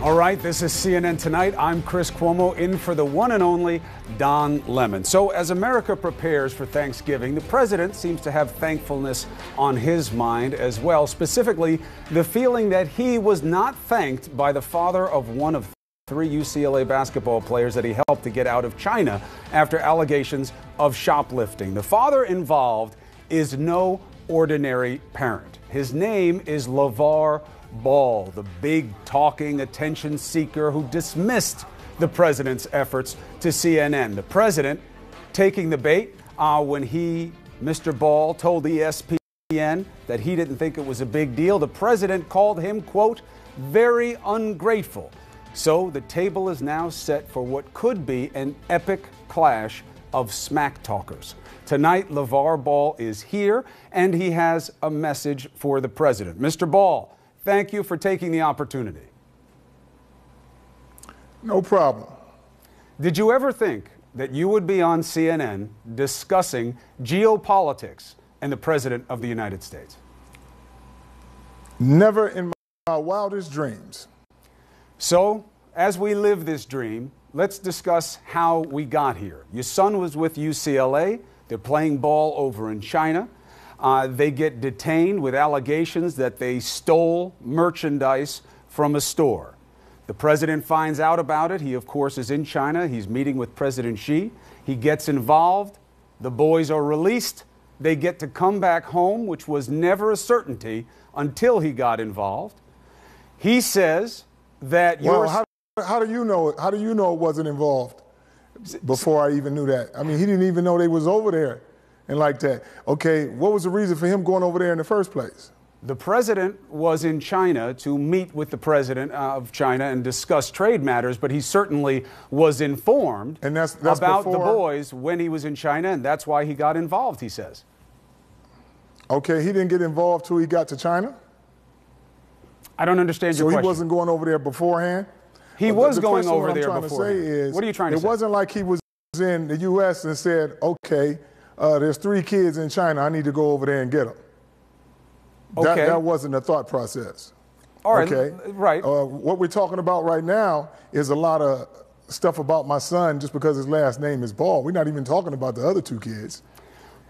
All right, this is CNN Tonight. I'm Chris Cuomo, in for the one and only Don Lemon. So as America prepares for Thanksgiving, the president seems to have thankfulness on his mind as well, specifically the feeling that he was not thanked by the father of one of three UCLA basketball players that he helped to get out of China after allegations of shoplifting. The father involved is no ordinary parent. His name is LaVar Ball, the big talking attention seeker who dismissed the president's efforts to CNN. The president taking the bait when Mr. Ball, told ESPN that he didn't think it was a big deal. The president called him, quote, very ungrateful. So the table is now set for what could be an epic clash of smack talkers. Tonight, LaVar Ball is here, and he has a message for the president. Mr. Ball, thank you for taking the opportunity. No problem. Did you ever think that you would be on CNN discussing geopolitics and the President of the United States? Never in my wildest dreams. So, as we live this dream, let's discuss how we got here. Your son was with UCLA. They're playing ball over in China. They get detained with allegations that they stole merchandise from a store. The president finds out about it. He, of course, is in China. He's meeting with President Xi. He gets involved. The boys are released. They get to come back home, which was never a certainty until he got involved. He says that how do you know it? How do you know it wasn't involved before I even knew that? I mean, he didn't even know they was over there. And like that. Okay, what was the reason for him going over there in the first place? The president was in China to meet with the president of China and discuss trade matters, but he certainly was informed that's about before, the boys when he was in China, and that's why he got involved, he says. Okay, he didn't get involved till he got to China? I don't understand your question. So he wasn't going over there beforehand? He was going over there beforehand. What are you trying to say? It wasn't like he was in the U.S. and said, okay, there's 3 kids in China. I need to go over there and get them. Okay. That wasn't a thought process. All right. Okay. Right. What we're talking about right now is a lot of stuff about my son just because his last name is Ball. We're not even talking about the other 2 kids.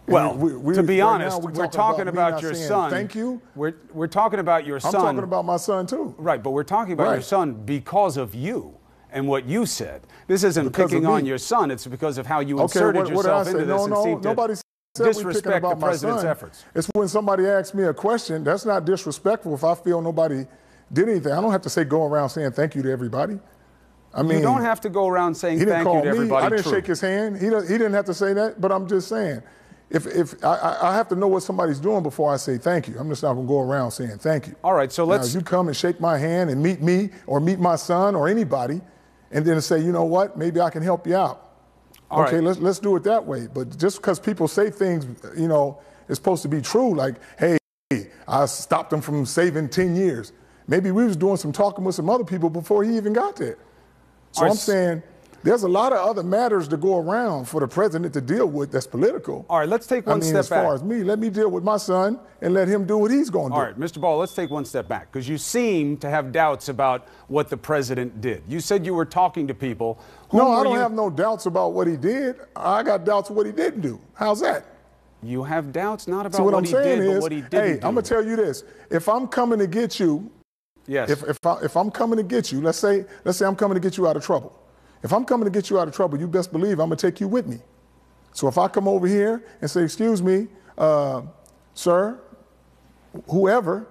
Well, to be honest, we're talking about your son. Thank you. We're talking about your son. I'm talking about my son, too. Right, but we're talking about your son because of you and what you said. This isn't picking on your son. It's because of how you inserted yourself into this and seemed to disrespect the president's efforts. It's when somebody asks me a question, that's not disrespectful if I feel nobody did anything. I don't have to say go around saying thank you to everybody. I mean, you don't have to go around saying thank you to everybody. I didn't shake his hand. He didn't have to say that, but I'm just saying. If I have to know what somebody's doing before I say thank you. I'm just not going to go around saying thank you. All right, so let's... Now, you come and shake my hand and meet me or meet my son or anybody and then say, you know what, maybe I can help you out. Okay, let's do it that way. But just because people say things, you know, it's supposed to be true, like, hey, I stopped him from saving 10 years. Maybe we was doing some talking with some other people before he even got there. So I'm saying there's a lot of other matters to go around for the president to deal with that's political. All right, let's take one step back. As far as me, let me deal with my son and let him do what he's going to do. All right, Mr. Ball, let's take one step back because you seem to have doubts about what the president did. You said you were talking to people. No, I don't have no doubts about what he did. I got doubts of what he didn't do. How's that? You have doubts not about what he did, but what he didn't do. Hey, I'm going to tell you this. If I'm coming to get you, if I'm coming to get you, let's say I'm coming to get you out of trouble. If I'm coming to get you out of trouble, you best believe I'm going to take you with me. So if I come over here and say, excuse me, sir, whoever,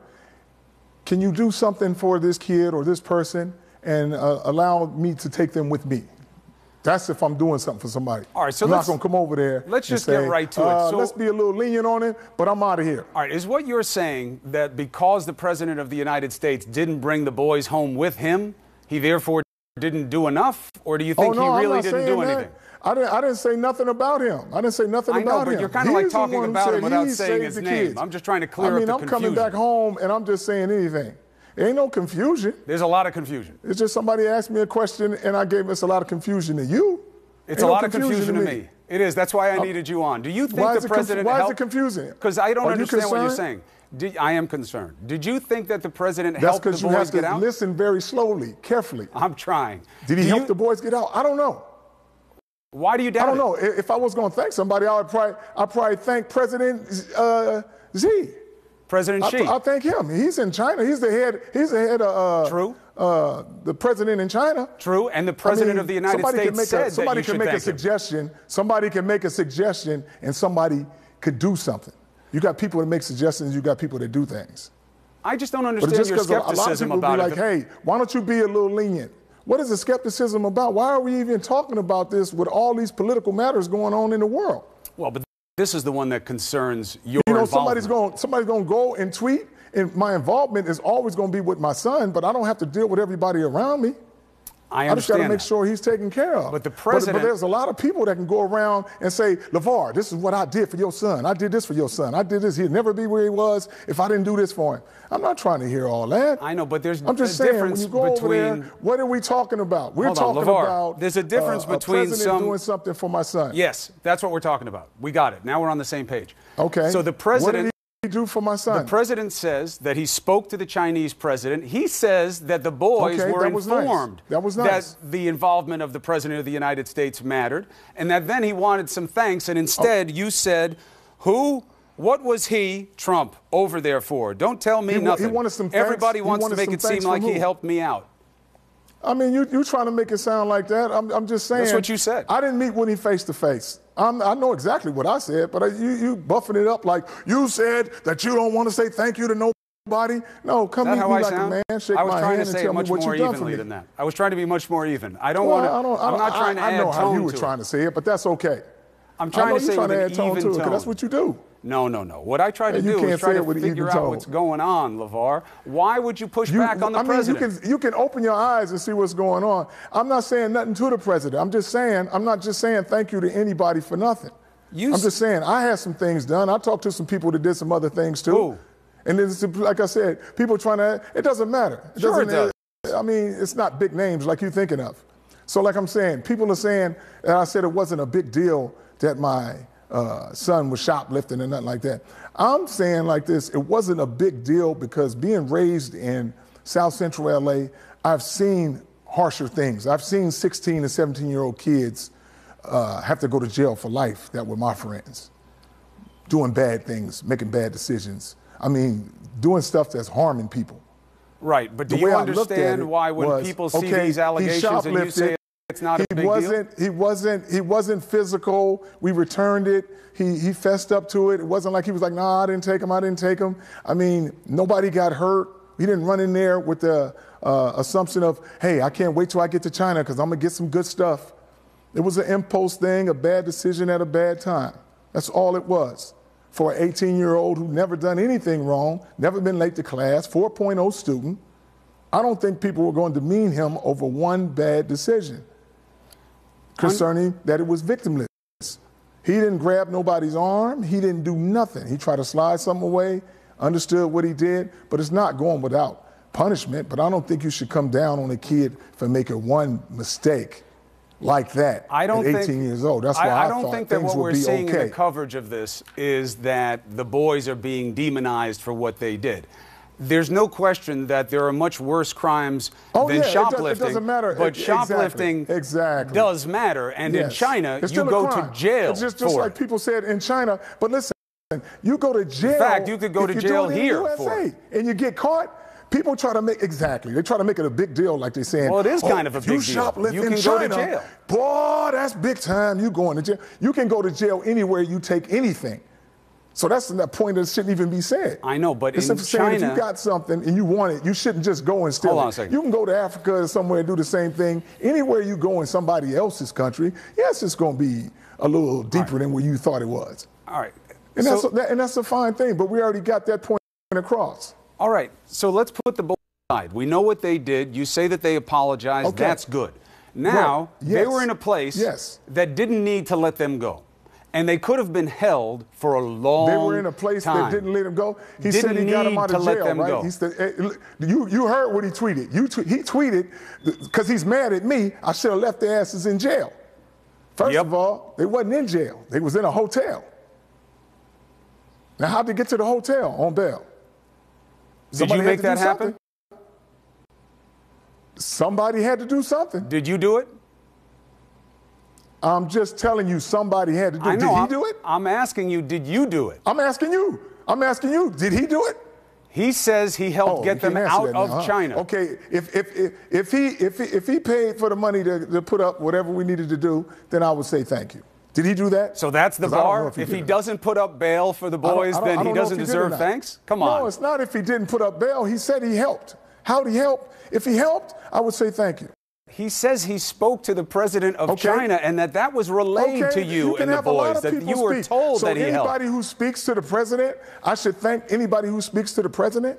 can you do something for this kid or this person and allow me to take them with me? That's if I'm doing something for somebody. All right, so I'm not going to come over there. Let's just get right to it. So let's be a little lenient on it, but I'm out of here. All right, is what you're saying that because the president of the United States didn't bring the boys home with him, he therefore didn't do enough, or do you think he really didn't do anything? I didn't say nothing about him. I didn't say nothing about him. I know, but you're kind of like talking about him without saying his name. I'm just trying to clear up the confusion. I'm coming back home and I'm just saying anything. There ain't no confusion. There's a lot of confusion. It's just somebody asked me a question and I gave us a lot of confusion to you. It's a lot of confusion to me. It is. That's why I needed you on. Do you think the president Why is it confusing? Because I don't understand what you're saying. I am concerned. Did you think that the president helped the boys get out? That's because you have to listen very slowly, carefully. I'm trying. Did he help the boys get out? I don't know. Why do you doubt it? I don't know. If I was going to thank somebody, I'd probably thank President Xi. President Xi. I thank him. He's in China. He's the head of True. The president in China. True. And the president of the United States said somebody can make a suggestion. Somebody can make a suggestion, and somebody could do something. You got people that make suggestions. You got people that do things. I just don't understand your skepticism about it. A lot of people be like, hey, why don't you be a little lenient? What is the skepticism about? Why are we even talking about this with all these political matters going on in the world? Well, but this is the one that concerns your involvement. Somebody's going to go and tweet, and my involvement is always going to be with my son, but I don't have to deal with everybody around me. I just got to make sure he's taken care of. But the president... But there's a lot of people that can go around and say, LaVar, this is what I did for your son. I did this for your son. I did this. He'd never be where he was if I didn't do this for him. I'm not trying to hear all that. I know, but there's I'm just saying, when you go over there, what are we talking about? We're talking about there's a difference between president doing something for my son. Yes, that's what we're talking about. We got it. Now we're on the same page. Okay. So the president... do for my son? The president says that he spoke to the Chinese president. He says that the boys were informed that the involvement of the president of the United States mattered, and that then he wanted some thanks, and instead you said, what was he, Trump, over there for? Don't tell me nothing. He wanted some thanks. Everybody wants to make it seem like he helped me out. I mean, you're trying to make it sound like that. I'm just saying. That's what you said. I didn't meet Winnie face to face. I know exactly what I said, but you buffing it up like you said that you don't want to say thank you to nobody. No, come meet me like a man, shake my hand, and tell me what you've done for me. Than that. I was trying to be much more even. I don't want to. I'm not trying to add tone to it. I know how you were trying to say it, but that's okay. I'm trying to say with an even tone. Because that's what you do. No. What I try to do is try to figure out what's going on, LaVar. Why would you push back on the president? You can open your eyes and see what's going on. I'm not saying nothing to the president. I'm not just saying thank you to anybody for nothing. I'm just saying I had some things done. I talked to some people that did some other things too. Ooh. And it's, like I said, people trying to, it doesn't matter. It does. I mean, it's not big names like you're thinking of. So like I'm saying, people are saying, and I said it wasn't a big deal that my son was shoplifting and nothing like that. I'm saying like this, it wasn't a big deal because being raised in South Central LA, I've seen harsher things. I've seen 16 and 17-year-old kids have to go to jail for life that were my friends, doing bad things, making bad decisions. I mean, doing stuff that's harming people. Right, but do you understand why when people see these allegations and you say it's not a big deal? He wasn't physical. We returned it. He fessed up to it. It wasn't like he was like, nah, I didn't take him. I mean, nobody got hurt. He didn't run in there with the assumption of, hey, I can't wait till I get to China because I'm going to get some good stuff. It was an impulse thing, a bad decision at a bad time. That's all it was. For an 18-year-old who never done anything wrong, never been late to class, 4.0 student, I don't think people were going to demean him over one bad decision concerning that it was victimless. He didn't grab nobody's arm. He didn't do nothing. He tried to slide something away, understood what he did, but it's not going without punishment. But I don't think you should come down on a kid for making one mistake like that at 18 years old. That's why I don't think that what we're seeing in the coverage of this is that the boys are being demonized for what they did. There's no question that there are much worse crimes than shoplifting. It doesn't matter. But shoplifting does matter. And in China, you go to jail It's just like people said in China. But listen, you go to jail. In fact, you could go to jail here for it. And you get caught. People try to make they try to make it a big deal, like they're saying. Well, it is kind of a big deal. You shoplift in China, go to jail. Boy, that's big time. You going to jail. You can go to jail anywhere you take anything. So that's the point that shouldn't even be said. I know, but in China, if you got something and you want it, you shouldn't just go and steal it. Hold on a second. You can go to Africa or somewhere and do the same thing. Anywhere you go in somebody else's country, yes, it's going to be a little deeper than where you thought it was. All right. And that's a fine thing, but we already got that point across. All right. So let's put the boys aside. We know what they did. You say that they apologized. Okay. That's good. Now, they were in a place that didn't need to let them go. And they could have been held for a long time. They were in a place that didn't let him go. He said he got them out of jail, right? He said, you heard what he tweeted. He tweeted, because he's mad at me, I should have left their asses in jail. First of all, they wasn't in jail. They was in a hotel. Now, how'd they get to the hotel on bail? Did you make that happen? Somebody had to do something. Did you do it? I'm just telling you, somebody had to do it. Did he do it? I'm asking you, did you do it? I'm asking you. Did he do it? He says he helped get them out of China. Okay, if he paid for the money to put up whatever we needed to do, then I would say thank you. Did he do that? So that's the bar? If he doesn't put up bail for the boys, then he doesn't deserve thanks? Come on. No, it's not if he didn't put up bail. He said he helped. How'd he help? If he helped, I would say thank you. He says he spoke to the president of China and that was relayed to you and the boys, that you were told that he helped. So anybody who speaks to the president, I should thank anybody who speaks to the president?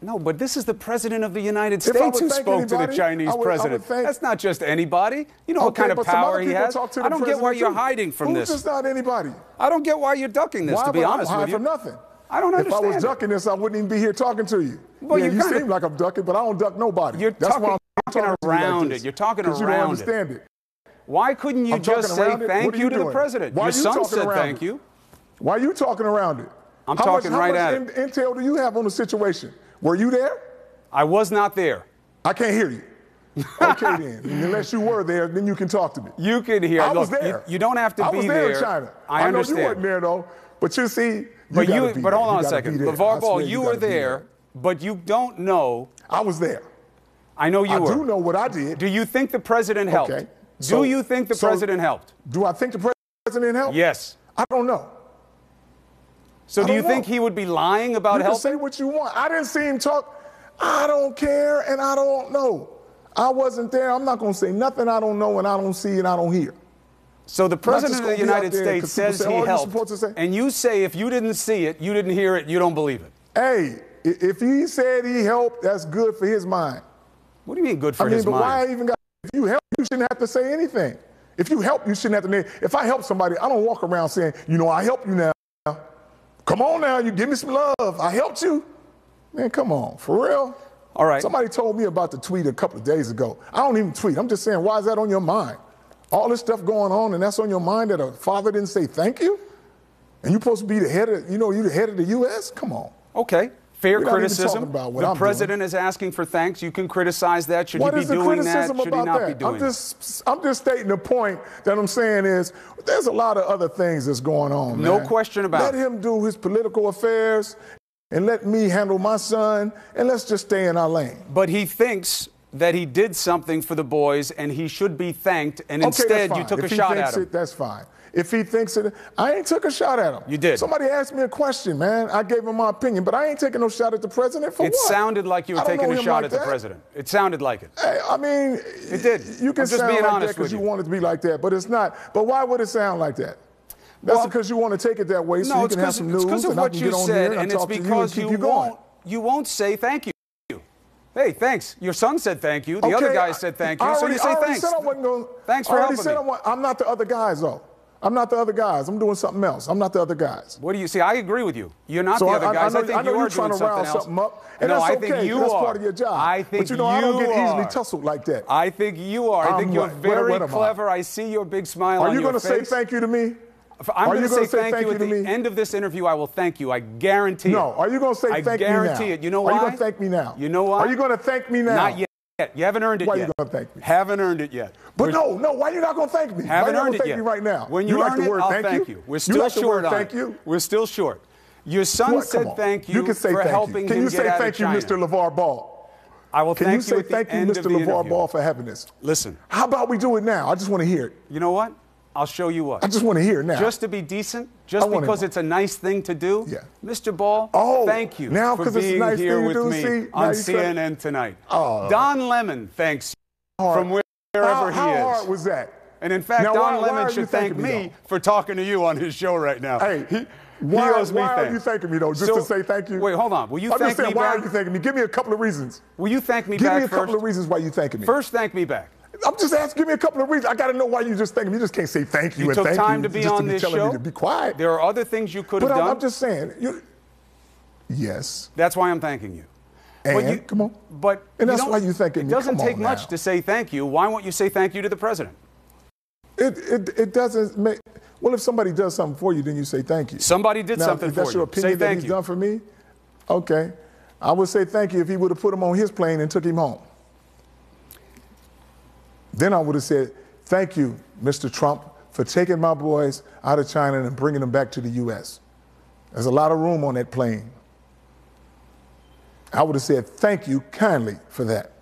No, but this is the president of the United States who spoke to the Chinese president. That's not just anybody. You know what kind of power he has. I don't get why you're hiding from this. Who's just not anybody? I don't get why you're ducking this, to be honest with you. From nothing. I don't understand. If I was ducking this, I wouldn't even be here talking to you. Well, you seem like I'm ducking, but I don't duck nobody. You're talking around it. You're talking around it. You don't understand it. Why couldn't you just say thank you to the president? Your son said thank you. Why are you talking around it? I'm talking right at it. How much intel do you have on the situation? Were you there? I was not there. I can't hear you. Okay, then. Unless you were there, then you can talk to me. You can hear. I was there. You don't have to be there. I was there in China. I understand. know you weren't there, though. But you see, but hold on a second. LaVar Ball, you were there, but you don't know. I was there. I know you were. I do know what I did. Do you think the president helped? Okay. Do you think the president helped? Do I think the president helped? Yes. I don't know. So do you think he would be lying about helping? You can say what you want. I didn't see him talk. I don't care and I don't know. I wasn't there. I'm not going to say nothing I don't know and I don't see and I don't hear. So the president of the United States says he helped, and you say if you didn't see it, you didn't hear it, you don't believe it. Hey, if he said he helped, that's good for his mind. What do you mean good for his mind? But why even got, if you help, you shouldn't have to say anything. If you help, you shouldn't have to. If I help somebody, I don't walk around saying, I help you now. Come on now, you give me some love. I helped you. Man, come on, for real? All right. Somebody told me about the tweet a couple of days ago. I don't even tweet. I'm just saying, why is that on your mind? All this stuff going on, and that's on your mind that a father didn't say thank you? And you're supposed to be the head of, you're the head of the U.S.? Come on. Okay. Fair criticism. The president is asking for thanks. You can criticize that. Should he be doing that? Should he not be doing that? I'm just stating the point that I'm saying is there's a lot of other things that's going on, No question about it. Let him do his political affairs and let me handle my son, and let's just stay in our lane. But he thinks that he did something for the boys and he should be thanked, and instead you took a shot at him. That's fine. If he thinks it, I ain't took a shot at him. You did. Somebody asked me a question, man. I gave him my opinion, but I ain't taking no shot at the president for what? It sounded like you were taking a shot at the president. It sounded like it. Hey, I mean, it did. You can sound like that because you want it to be like that, but it's not. But why would it sound like that? That's because you want to take it that way, so you can have some news, and I can get on here and talk to you and keep you going. You won't say thank you. Hey, thanks. Your son said thank you. The other guys said thank you, so you say thanks. Thanks for helping me. I'm not the other guys, though. I'm not the other guys. I'm doing something else. I'm not the other guys. What do you see? I agree with you. You're not the other guys. I think you are trying to round something up, and no, that's okay. That's part of your job. I think but I don't get easily tussled like that. I think you are. I think you're very clever. I see your big smile on your face. Are you going to say thank you to me? I'm going to say thank you at the end of this interview. I will thank you. I guarantee it. No. Are you going to say thank me now? I guarantee it. You know why? Are you going to thank me now? You know why? Are you going to thank me now? Not yet. You haven't earned it yet. Why are you going to thank me? Haven't earned it yet. But no. Why are you not going to thank me? Haven't earned it yet. Thank me right now. When you like the word thank you. We're still short on it. We're still short. Your son said thank you for helping him get out of China. Can you say thank you, Mr. LaVar Ball? I will thank you at the end of the interview. Can you say thank you, Mr. LaVar Ball, for having this? Listen. How about we do it now? I just want to hear it. You know what? I'll show you what. I just want to hear it now. Just to be decent, just because it's a nice thing to do. Yeah. Mr. Ball, thank you for being here with me on CNN tonight. Don Lemon thanks you from wherever he is. How hard was that? And in fact, Don Lemon should thank me for talking to you on his show right now. Hey, why are you thanking me, though, just to say thank you? Wait, hold on. Will you thank me back? Why are you thanking me? Give me a couple of reasons. Will you thank me back first? Give me a couple of reasons why you're thanking me. First, thank me back. I'm just asking, give me a couple of reasons. I got to know why you just thanking me. You just can't say thank you and thank you. You took time to be on this show. Me to be quiet. There are other things you could have done. But I'm just saying. Yes. That's why I'm thanking you. And come on. And that's why you're thanking me. It doesn't take much to say thank you. Why won't you say thank you to the president? It doesn't make. Well, if somebody does something for you, then you say thank you. Somebody did something if for you. That's your opinion that he's done for me? Okay. I would say thank you if he would have put him on his plane and took him home. Then I would have said, thank you, Mr. Trump, for taking my boys out of China and bringing them back to the U.S. There's a lot of room on that plane. I would have said thank you kindly for that.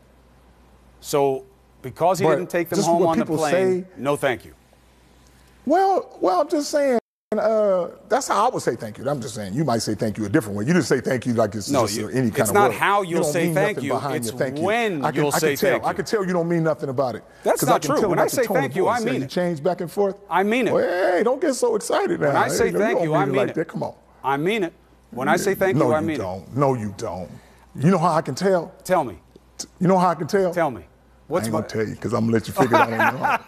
So because he didn't take them home on the plane, no thank you. Well, I'm just saying, that's how I would say thank you. I'm just saying, you might say thank you a different way. You just say thank you like it's just any kind of word. It's not how you'll say thank you, it's when you'll say thank you. I can tell you don't mean nothing about it. That's not true. When I say thank you, I mean it. You change back and forth? I mean it. Well, hey, don't get so excited now. When I say thank you, I mean it. Come on. I mean it. When I say thank you, I mean it. No, you don't. You know how I can tell? Tell me. You know how I can tell? Tell me. I ain't gonna tell you because I'm gonna let you figure it out on your own.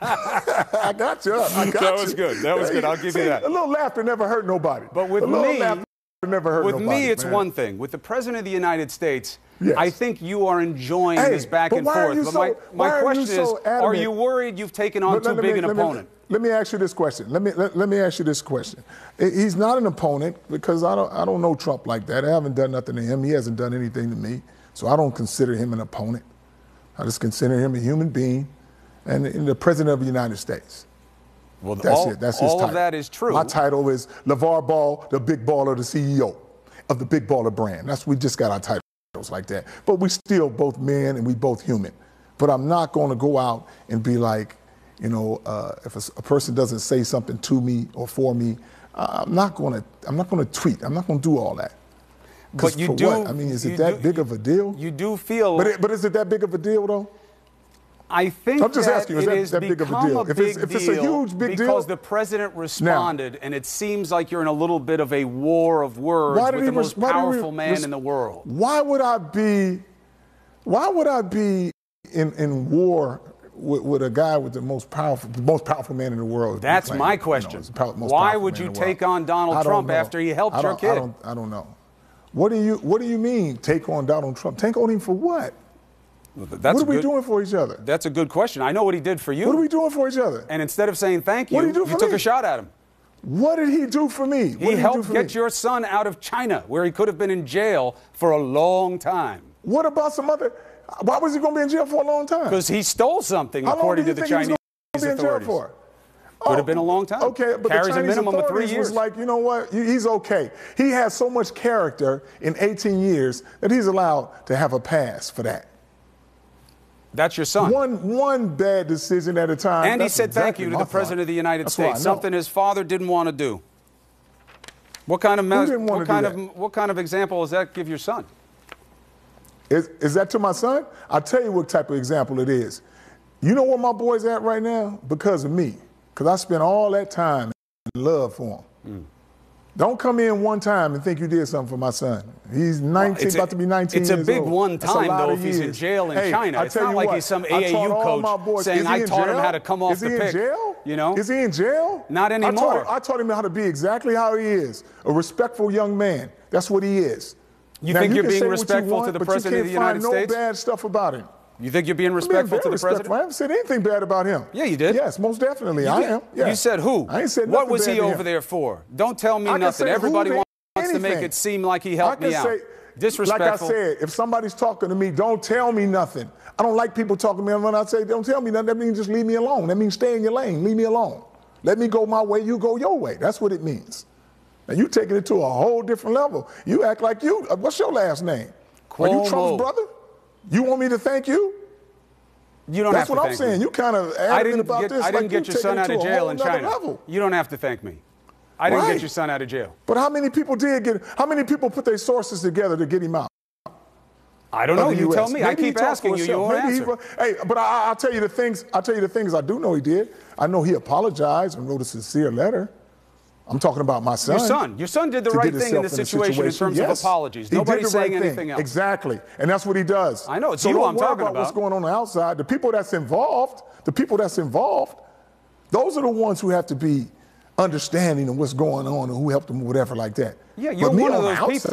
I got you. That was good. That was good. I'll give you that. A little laughter never hurt nobody. But with me, it's man. one thing. With the President of the United States, yes. I think you are enjoying this back and forth. But my question is, are you worried you've taken on too big an opponent? Let me ask you this question. Let me ask you this question. He's not an opponent because I don't know Trump like that. I haven't done nothing to him. He hasn't done anything to me. So I don't consider him an opponent. I just consider him a human being and the President of the United States. Well, that's it. That's his title. All of that is true. My title is LaVar Ball, the big baller, the CEO of the Big Baller brand. We just got our titles like that. But we still both men and we both human. But I'm not going to go out and be like, if a person doesn't say something to me or for me, I'm not going to tweet. I'm not going to do all that. But you do. What? I mean, is it that big of a deal? You do feel. But is it that big of a deal, though? I think I'm just asking you, is that big of a deal? If it's a huge big deal, because the president responded, and it seems like you're in a little bit of a war of words with the most powerful man in the world. Why would I be in war with a guy with the most powerful man in the world? That's my question. Why would you take on Donald Trump after he helped your kid? I don't know. What do you mean take on Donald Trump? Take on him for what? What are we doing for each other? That's a good question. I know what he did for you. What are we doing for each other? And instead of saying thank you, you took a shot at him. What did he do for me? He helped get your son out of China, where he could have been in jail for a long time. What about some other? Why was he going to be in jail for a long time? Because he stole something, according to the Chinese authorities. Could have been a long time. Okay, but carries the Chinese a minimum of 3 years. Was like, you know what? He's okay. He has so much character in 18 years that he's allowed to have a pass for that. That's your son. One bad decision at a time. And he said thank you to the President of the United States, something his father didn't want to do. What kind of example does that give your son? Is that to my son? I'll tell you what type of example it is. You know where my boy's at right now? Because of me. Because I spent all that time and love for him. Don't come in one time and think you did something for my son. He's 19, about to be 19 years old. It's a big one time, though, if he's in jail in China. It's not like he's some AAU coach saying, I taught him how to come off the pick. Is he in jail? You know? Is he in jail? Not anymore. I taught him how to be exactly how he is, a respectful young man. That's what he is. You think you're being respectful to the President of the United States? You can't find no bad stuff about him. You think you're being respectful to the President? I haven't said anything bad about him. Yeah, you did. Yes, most definitely. I am. Yes. You said who? I ain't said nothing. What was he over there for? Don't tell me nothing. Everybody wants to make it seem like he helped me out. Disrespectful. Like I said, if somebody's talking to me, don't tell me nothing. I don't like people talking to me. When I say don't tell me nothing, that means just leave me alone. That means stay in your lane. Leave me alone. Let me go my way, you go your way. That's what it means. Now, you taking it to a whole different level. You act like what's your last name? Cuomo. Are you Trump's brother? You want me to thank you? You don't have to thank me. That's what I'm saying. You kind of arrogant about this. I didn't get your son out of jail in China. You don't have to thank me. I didn't get your son out of jail. But how many people put their sources together to get him out? I don't know. You tell me. I keep asking you. You won't answer. Hey, but I'll tell you the things. I do know he did. I know he apologized and wrote a sincere letter. I'm talking about my son. Your son did the right thing in this situation in terms of apologies. Nobody's saying anything else. Exactly. And that's what he does. I know. It's you I'm talking about. What's going on the outside. The people that's involved, those are the ones who have to be understanding of what's going on and who helped them, whatever like that. Yeah, you're one of those people.